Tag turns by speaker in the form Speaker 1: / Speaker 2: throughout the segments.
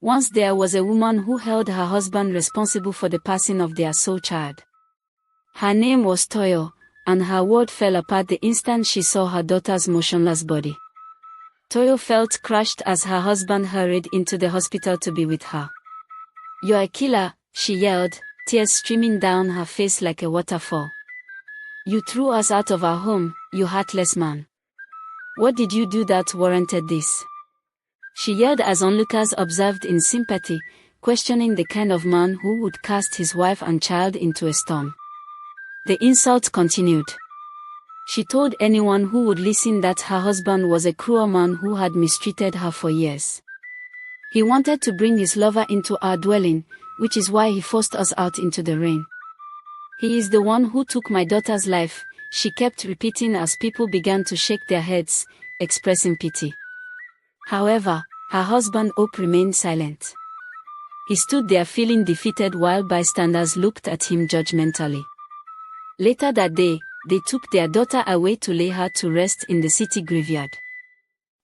Speaker 1: Once there was a woman who held her husband responsible for the passing of their sole child. Her name was Toyo, and her world fell apart the instant she saw her daughter's motionless body. Toyo felt crushed as her husband hurried into the hospital to be with her. "You're a killer," she yelled, tears streaming down her face like a waterfall. "You threw us out of our home, you heartless man. What did you do that warranted this?" She yelled as onlookers observed in sympathy, questioning the kind of man who would cast his wife and child into a storm. The insult continued. She told anyone who would listen that her husband was a cruel man who had mistreated her for years. "He wanted to bring his lover into our dwelling, which is why he forced us out into the rain. He is the one who took my daughter's life," she kept repeating as people began to shake their heads, expressing pity. However, her husband Hope remained silent. He stood there feeling defeated while bystanders looked at him judgmentally. Later that day, they took their daughter away to lay her to rest in the city graveyard.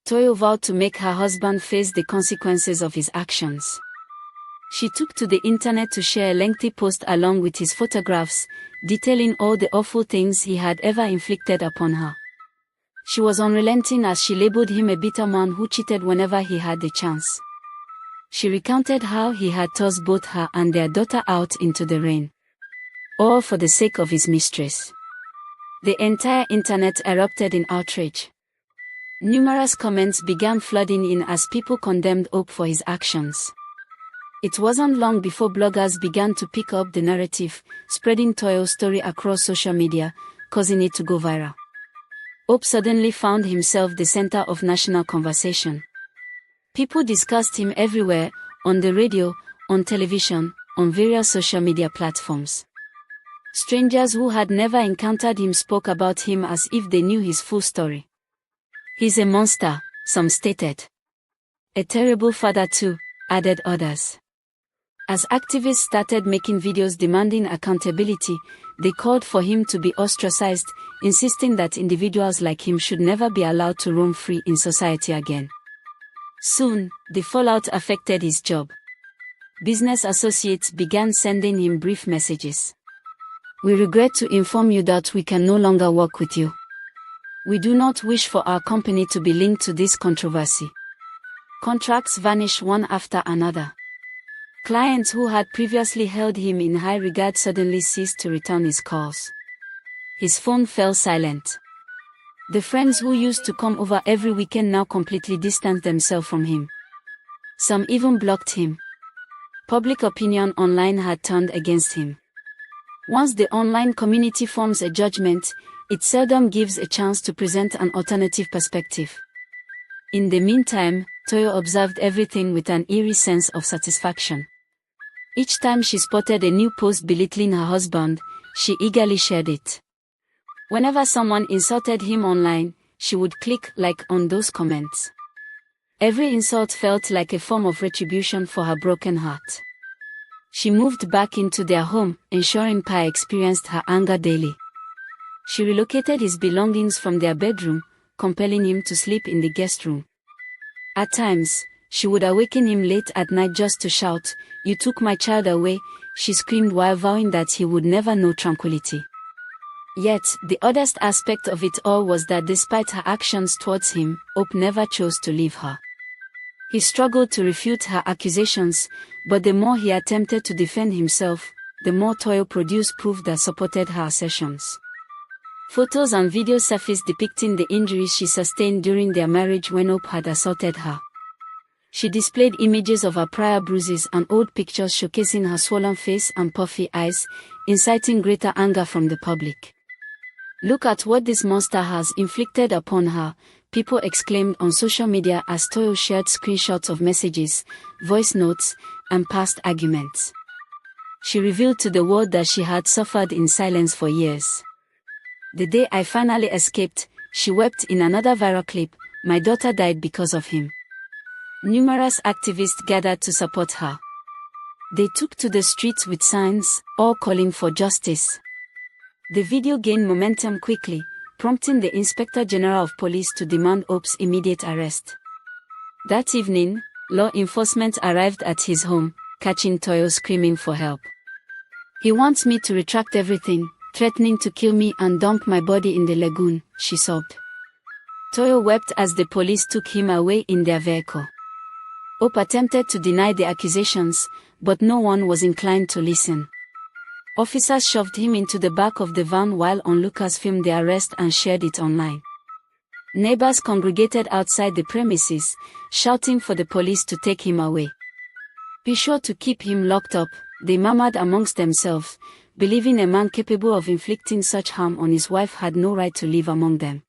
Speaker 1: Toyo vowed to make her husband face the consequences of his actions. She took to the internet to share a lengthy post along with his photographs, detailing all the awful things he had ever inflicted upon her. She was unrelenting as she labeled him a bitter man who cheated whenever he had the chance. She recounted how he had tossed both her and their daughter out into the rain, all for the sake of his mistress. The entire internet erupted in outrage. Numerous comments began flooding in as people condemned Hope for his actions. It wasn't long before bloggers began to pick up the narrative, spreading Toyo's story across social media, causing it to go viral. Hope suddenly found himself the center of national conversation. People discussed him everywhere, on the radio, on television, on various social media platforms. Strangers who had never encountered him spoke about him as if they knew his full story. "He's a monster," some stated. "A terrible father too," added others. As activists started making videos demanding accountability, they called for him to be ostracized, insisting that individuals like him should never be allowed to roam free in society again. Soon, the fallout affected his job. Business associates began sending him brief messages. "We regret to inform you that we can no longer work with you. We do not wish for our company to be linked to this controversy." Contracts vanished one after another. Clients who had previously held him in high regard suddenly ceased to return his calls. His phone fell silent. The friends who used to come over every weekend now completely distanced themselves from him. Some even blocked him. Public opinion online had turned against him. Once the online community forms a judgment, it seldom gives a chance to present an alternative perspective. In the meantime, Toyo observed everything with an eerie sense of satisfaction. Each time she spotted a new post belittling her husband, she eagerly shared it. Whenever someone insulted him online, she would click like on those comments. Every insult felt like a form of retribution for her broken heart. She moved back into their home, ensuring Pai experienced her anger daily. She relocated his belongings from their bedroom, compelling him to sleep in the guest room. At times, she would awaken him late at night just to shout, "You took my child away," she screamed while vowing that he would never know tranquility. Yet, the oddest aspect of it all was that despite her actions towards him, Hope never chose to leave her. He struggled to refute her accusations, but the more he attempted to defend himself, the more Toyo produced proof that supported her assertions. Photos and videos surfaced depicting the injuries she sustained during their marriage when Hope had assaulted her. She displayed images of her prior bruises and old pictures showcasing her swollen face and puffy eyes, inciting greater anger from the public. "Look at what this monster has inflicted upon her," people exclaimed on social media as Toyo shared screenshots of messages, voice notes, and past arguments. She revealed to the world that she had suffered in silence for years. "The day I finally escaped," she wept in another viral clip, "my daughter died because of him." Numerous activists gathered to support her. They took to the streets with signs, all calling for justice. The video gained momentum quickly, prompting the Inspector General of Police to demand Hope's immediate arrest. That evening, Law enforcement arrived at his home, catching Toyo screaming for help. "He wants me to retract everything, threatening to kill me and dump my body in the lagoon," she sobbed. Toyo wept as the police took him away in their vehicle. Hope attempted to deny the accusations, but no one was inclined to listen. Officers shoved him into the back of the van while onlookers filmed the arrest and shared it online. Neighbors congregated outside the premises, shouting for the police to take him away. "Be sure to keep him locked up," they murmured amongst themselves, believing a man capable of inflicting such harm on his wife had no right to live among them.